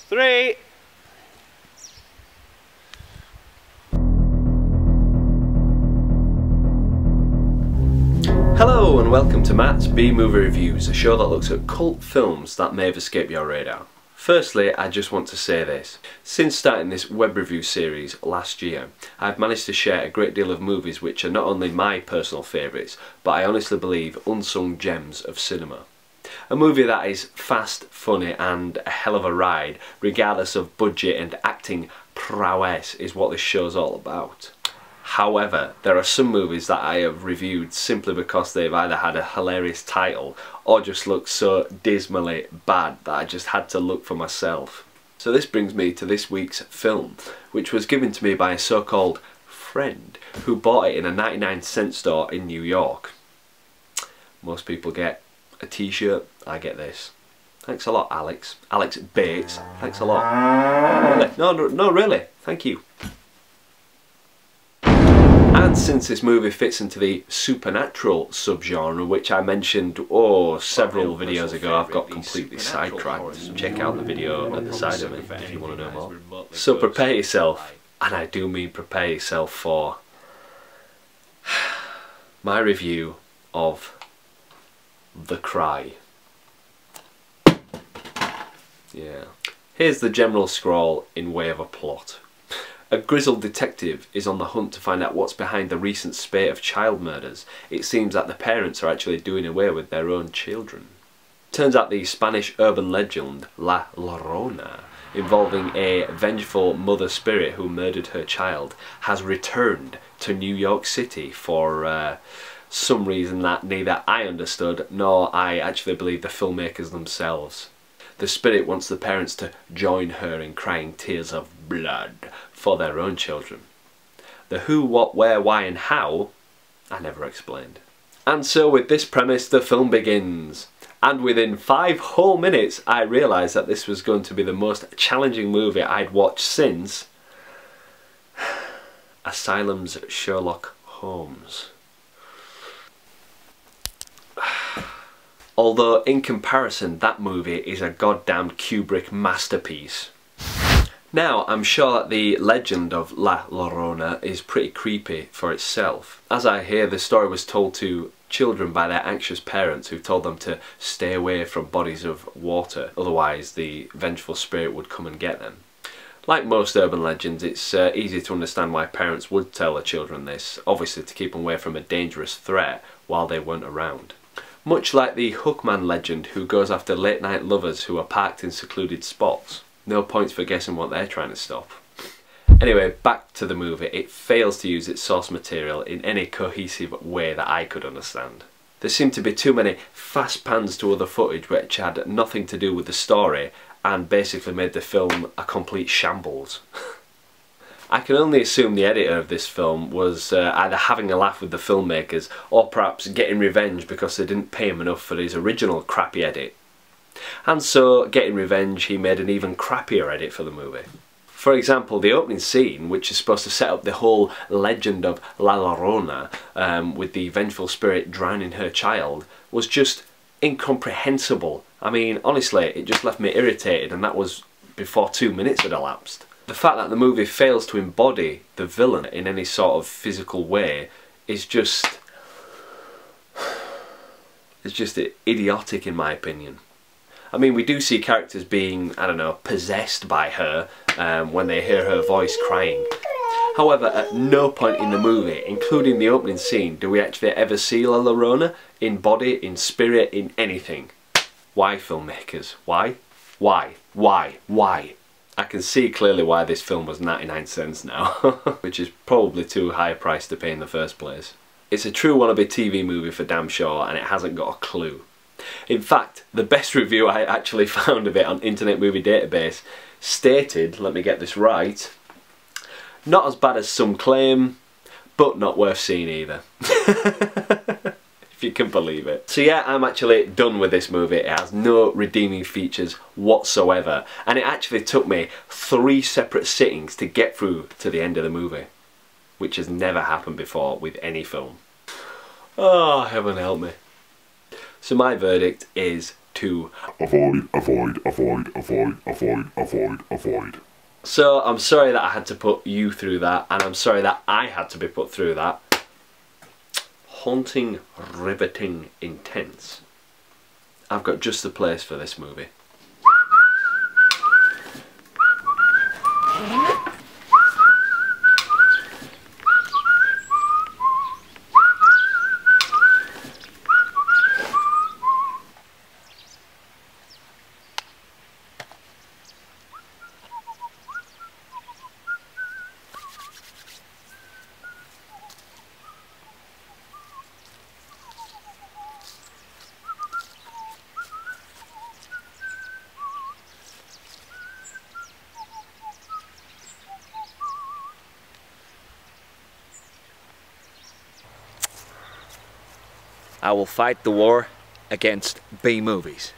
3. Hello and welcome to Matt's B-Movie Reviews, a show that looks at cult films that may have escaped your radar. Firstly, I just want to say this. Since starting this web review series last year, I've managed to share a great deal of movies which are not only my personal favourites, but I honestly believe unsung gems of cinema. A movie that is fast, funny and a hell of a ride, regardless of budget and acting prowess, is what this show's all about. However, there are some movies that I have reviewed simply because they've either had a hilarious title or just look so dismally bad that I just had to look for myself. So this brings me to this week's film, which was given to me by a so-called friend who bought it in a 99-cent store in New York. Most people get a t-shirt, I get this. Thanks a lot, Alex. Alex Bates, thanks a lot. Really? No, really, thank you. And since this movie fits into the supernatural subgenre, which I mentioned several videos ago, I've got completely sidetracked. Check out the video at the side of it if you want to know more. So prepare yourself, and I do mean prepare yourself for my review of The Cry. Yeah. Here's the general scroll in way of a plot. A grizzled detective is on the hunt to find out what's behind the recent spate of child murders. It seems that the parents are actually doing away with their own children. Turns out the Spanish urban legend La Llorona, involving a vengeful mother spirit who murdered her child, has returned to New York City for some reason that neither I understood nor I actually believe the filmmakers themselves. The spirit wants the parents to join her in crying tears of blood for their own children. The who, what, where, why and how, I never explained. And so with this premise the film begins. And within 5 whole minutes I realised that this was going to be the most challenging movie I'd watched since Asylum's Sherlock Holmes. Although in comparison that movie is a goddamn Kubrick masterpiece. Now I'm sure that the legend of La Llorona is pretty creepy for itself. As I hear, the story was told to children by their anxious parents who told them to stay away from bodies of water, otherwise the vengeful spirit would come and get them. Like most urban legends, it's easy to understand why parents would tell their children this, obviously to keep them away from a dangerous threat while they weren't around. Much like the Hookman legend who goes after late night lovers who are parked in secluded spots. No points for guessing what they're trying to stop. Anyway, back to the movie. It fails to use its source material in any cohesive way that I could understand. There seemed to be too many fast pans to other footage which had nothing to do with the story and basically made the film a complete shambles. I can only assume the editor of this film was either having a laugh with the filmmakers or perhaps getting revenge because they didn't pay him enough for his original crappy edit. And so, getting revenge, he made an even crappier edit for the movie. For example, the opening scene, which is supposed to set up the whole legend of La Llorona, with the vengeful spirit drowning her child, was just incomprehensible. I mean, honestly, it just left me irritated, and that was before 2 minutes had elapsed. The fact that the movie fails to embody the villain in any sort of physical way is just... it's just idiotic in my opinion. I mean, we do see characters being, I don't know, possessed by her when they hear her voice crying. However, at no point in the movie, including the opening scene, do we actually ever see La Llorona in body, in spirit, in anything. Why, filmmakers? Why? Why? Why? Why? I can see clearly why this film was 99 cents now, which is probably too high a price to pay in the first place. It's a true wannabe TV movie for damn sure, and it hasn't got a clue. In fact, the best review I actually found of it on Internet Movie Database stated, let me get this right, not as bad as some claim, but not worth seeing either. If you can believe it. So yeah, I'm actually done with this movie. It has no redeeming features whatsoever, and it actually took me 3 separate sittings to get through to the end of the movie, which has never happened before with any film. Oh, heaven help me. So my verdict is to avoid, avoid, avoid, avoid, avoid, avoid, avoid. So I'm sorry that I had to put you through that, and I'm sorry that I had to be put through that. Haunting, riveting, intense. I've got just the place for this movie. I will fight the war against B-movies.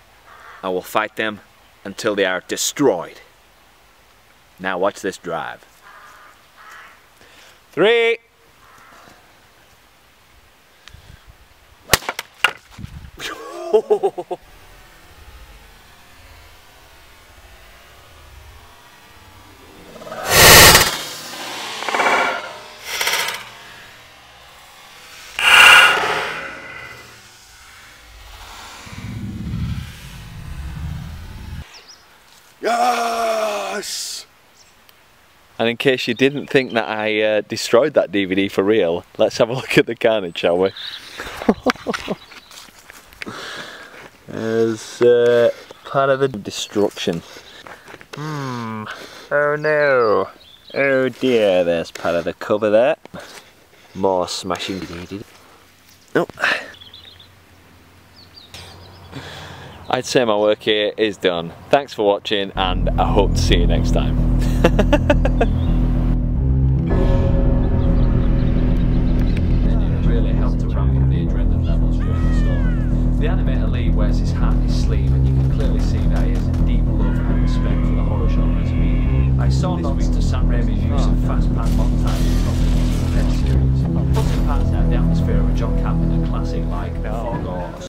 I will fight them until they are destroyed. Now watch this drive. 3. Yes! And in case you didn't think that I destroyed that DVD for real, let's have a look at the carnage, shall we? As part of the destruction. Oh no! Oh dear, there's part of the cover there. More smashing needed. Oh. I'd say my work here is done. Thanks for watching, and I hope to see you next time. It really helped to ramp up the adrenaline levels during the storm. The animator Lee wears his heart in his sleeve, and you can clearly see that he has a deep love and respect for the horror genre as a medium. I saw nods to Sam Raimi's use of fast-pan montages from the series, plus the parts that have the atmosphere of a John Carpenter classic like Fog or